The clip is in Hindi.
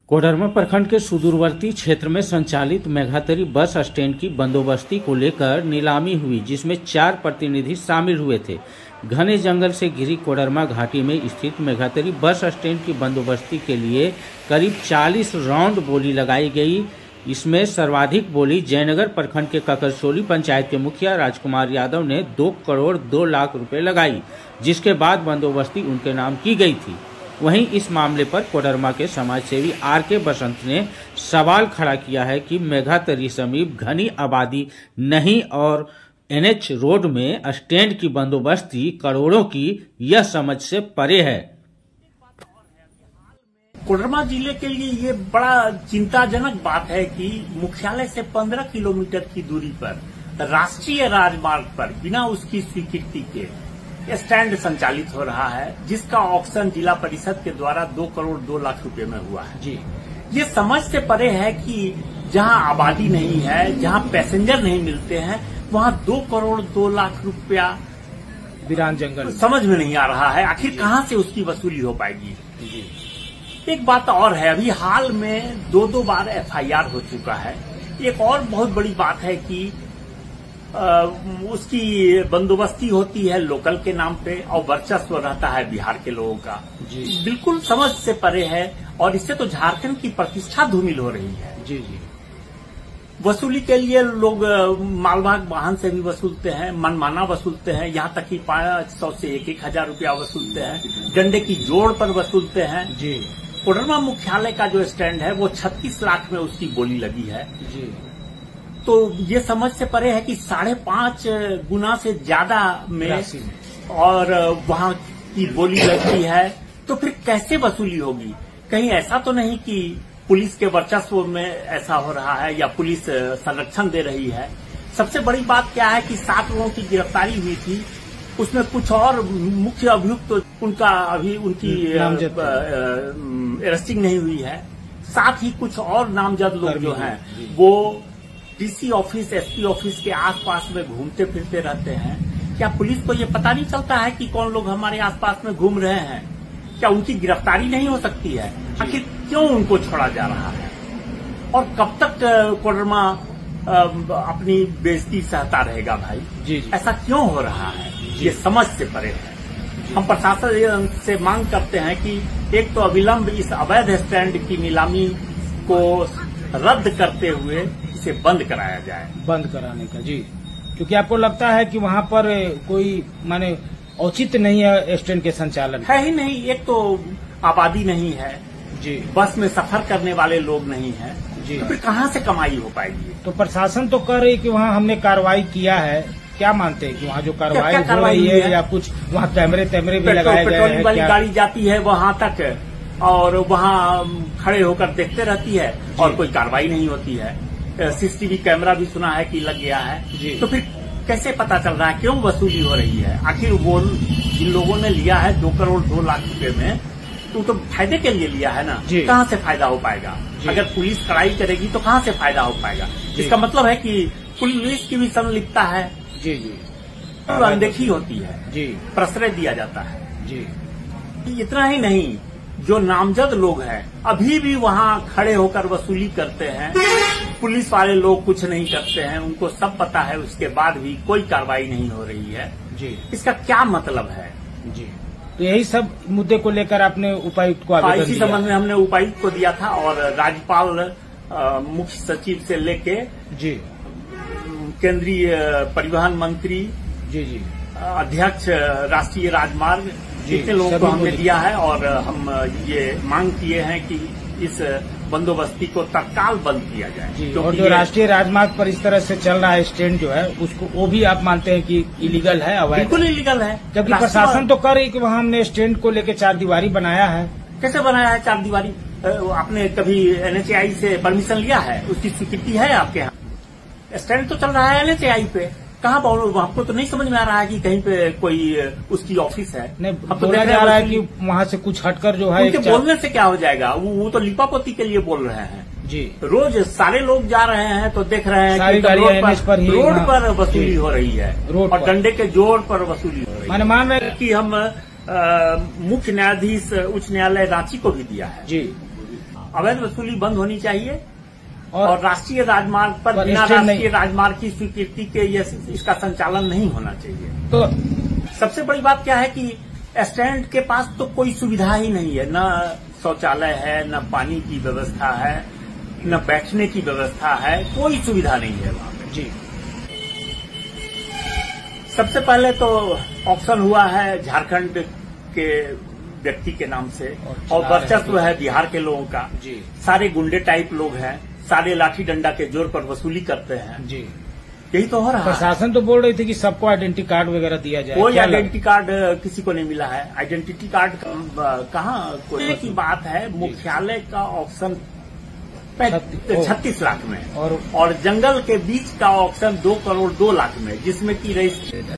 कोडरमा प्रखंड के सुदूरवर्ती क्षेत्र में संचालित मेघातरी बस स्टैंड की बंदोबस्ती को लेकर नीलामी हुई, जिसमें 4 प्रतिनिधि शामिल हुए थे। घने जंगल से घिरी कोडरमा घाटी में स्थित मेघातरी बस स्टैंड की बंदोबस्ती के लिए करीब 40 राउंड बोली लगाई गई। इसमें सर्वाधिक बोली जयनगर प्रखंड के ककरसोली पंचायत के मुखिया राजकुमार यादव ने 2 करोड़ 2 लाख रुपए लगाई, जिसके बाद बंदोबस्ती उनके नाम की गई थी। वहीं इस मामले पर कोडरमा के समाजसेवी आर.के. बसंत ने सवाल खड़ा किया है कि मेघातरी समीप घनी आबादी नहीं और NH रोड में स्टैंड की बंदोबस्ती करोड़ों की यह समझ से परे है। कोडरमा जिले के लिए ये बड़ा चिंताजनक बात है कि मुख्यालय से 15 किलोमीटर की दूरी पर राष्ट्रीय राजमार्ग पर बिना उसकी स्वीकृति के स्टैंड संचालित हो रहा है, जिसका ऑक्शन जिला परिषद के द्वारा 2 करोड़ 2 लाख रुपए में हुआ है। जी, ये समझ से परे है कि जहां आबादी नहीं है, जहां पैसेंजर नहीं मिलते हैं, वहां 2 करोड़ 2 लाख रुपया वीरान जंगल समझ में नहीं आ रहा है। आखिर कहां से उसकी वसूली हो पाएगी। जी। एक बात और है, अभी हाल में 2 बार FIR हो चुका है। एक और बहुत बड़ी बात है कि उसकी बंदोबस्ती होती है लोकल के नाम पे और वर्चस्व रहता है बिहार के लोगों का। जी। बिल्कुल समझ से परे है और इससे तो झारखंड की प्रतिष्ठा धूमिल हो रही है। जी जी। वसूली के लिए लोग मालवाहक वाहन से भी वसूलते हैं, मनमाना वसूलते हैं, यहाँ तक कि 500 से 1,000 रुपया वसूलते हैं, डंडे की जोड़ पर वसूलते हैं। जी। कोडरमा मुख्यालय का जो स्टैंड है वो 36 लाख में उसकी बोली लगी है। जी। तो ये समझ से परे है कि 5.5 गुना से ज्यादा में और वहाँ की बोली लगती है, तो फिर कैसे वसूली होगी। कहीं ऐसा तो नहीं कि पुलिस के वर्चस्व में ऐसा हो रहा है या पुलिस संरक्षण दे रही है। सबसे बड़ी बात क्या है कि 7 लोगों की गिरफ्तारी हुई थी, उसमें कुछ और मुख्य अभियुक्त उनका अभी उनकी अरेस्टिंग नहीं हुई है। साथ ही कुछ और नामजद लोग जो हैं वो DC ऑफिस, SP ऑफिस के आसपास में घूमते फिरते रहते हैं। क्या पुलिस को ये पता नहीं चलता है कि कौन लोग हमारे आसपास में घूम रहे हैं? क्या उनकी गिरफ्तारी नहीं हो सकती है? आखिर क्यों उनको छोड़ा जा रहा है और कब तक कोडरमा अपनी बेइज्जती सहता रहेगा भाई? जी। ऐसा क्यों हो रहा है? ये समझ से परे है। हम प्रशासन से मांग करते हैं कि एक तो अविलंब इस अवैध स्टैंड की नीलामी को रद्द करते हुए इसे बंद कराया जाए। बंद कराने का। जी। क्योंकि आपको लगता है कि वहाँ पर कोई माने औचित्य नहीं है स्टैंड के संचालन? है ही नहीं। एक तो आबादी नहीं है। जी। बस में सफर करने वाले लोग नहीं है। जी। तो फिर कहाँ से कमाई हो पाएगी? तो प्रशासन तो कह रही कि वहाँ हमने कार्रवाई किया है। क्या मानते हैं कि वहाँ जो कार्रवाई हो रही है या कुछ वहाँ कैमरे भी लगाए गए हैं? वाली गाड़ी जाती है वहाँ तक और वहाँ खड़े होकर देखते रहती है और कोई कार्रवाई नहीं होती है। CCTV कैमरा भी सुना है कि लग गया है। तो फिर कैसे पता चल रहा है क्यों वसूली हो रही है? आखिर वो जिन लोगों ने लिया है 2 करोड़ 2 लाख रुपए में, तो फायदे के लिए लिया है ना। कहाँ से फायदा हो पाएगा? अगर पुलिस कड़ाई करेगी तो कहाँ से फायदा हो पाएगा? इसका मतलब है कि पुलिस की भी संलिप्तता है। जी जी। अनदेखी होती है। जी। प्रश्रय दिया जाता है। जी। इतना ही नहीं, जो नामजद लोग हैं अभी भी वहाँ खड़े होकर वसूली करते हैं। पुलिस वाले लोग कुछ नहीं करते हैं, उनको सब पता है, उसके बाद भी कोई कार्रवाई नहीं हो रही है। जी। इसका क्या मतलब है? जी। तो यही सब मुद्दे को लेकर आपने उपायुक्त को आवेदन इसी संबंध में हमने उपायुक्त को दिया था और राज्यपाल, मुख्य सचिव से लेके जी केंद्रीय परिवहन मंत्री, जी जी, अध्यक्ष राष्ट्रीय राजमार्ग, जितने लोगों को हमने दिया है और हम ये मांग किए हैं कि इस बंदोबस्ती को तत्काल बंद किया जाए। और जो राष्ट्रीय राजमार्ग पर इस तरह से चल रहा है स्टैंड जो है, उसको वो भी आप मानते हैं कि इलीगल है, अवैध? बिल्कुल इलीगल है। जबकि प्रशासन तो कह रही कि वहाँ हमने स्टैंड को लेकर 4 दीवारी बनाया है। कैसे बनाया है 4 दीवारी? आपने कभी NHAI से परमिशन लिया है? उसकी स्वीकृति है आपके यहाँ? स्टैंड तो चल रहा है NHAI पे। कहाँ आपको तो नहीं समझ में आ रहा है कि कहीं पे कोई उसकी ऑफिस है? नहीं, अब बोला जा रहा है कि वहाँ से कुछ हटकर जो है। उनके बोलने से क्या हो जाएगा? वो तो लिपापोती के लिए बोल रहे हैं। जी। रोज सारे लोग जा रहे हैं तो देख रहे हैं सारी गाड़ियां रोड पर वसूली हो रही है और डंडे के जोर पर वसूली हो रही है। मान रहे कि हम मुख्य न्यायाधीश उच्च न्यायालय रांची को भी दिया है। जी। अवैध वसूली बंद होनी चाहिए और राष्ट्रीय राजमार्ग पर बिना राष्ट्रीय राजमार्ग की स्वीकृति के इसका संचालन नहीं होना चाहिए। तो सबसे बड़ी बात क्या है कि स्टैंड के पास तो कोई सुविधा ही नहीं है, न शौचालय है, न पानी की व्यवस्था है, न बैठने की व्यवस्था है, कोई सुविधा नहीं है वहां पे। जी, सबसे पहले तो ऑक्शन हुआ है झारखंड के व्यक्ति के नाम से और वर्चस्व है बिहार के लोगों का। जी, सारे गुंडे टाइप लोग हैं, सारे लाठी डंडा के जोर पर वसूली करते हैं। जी, यही तो हो रहा है। प्रशासन तो बोल रही थी कि सबको आइडेंटिटी कार्ड वगैरह दिया जाए। कोई आइडेंटिटी कार्ड किसी को नहीं मिला है। आइडेंटिटी कार्ड कहाँ कोई की बात है। मुख्यालय का ऑक्शन 36 लाख में और जंगल के बीच का ऑक्शन 2 करोड़ 2 लाख में, जिसमें की रजिस्ट्री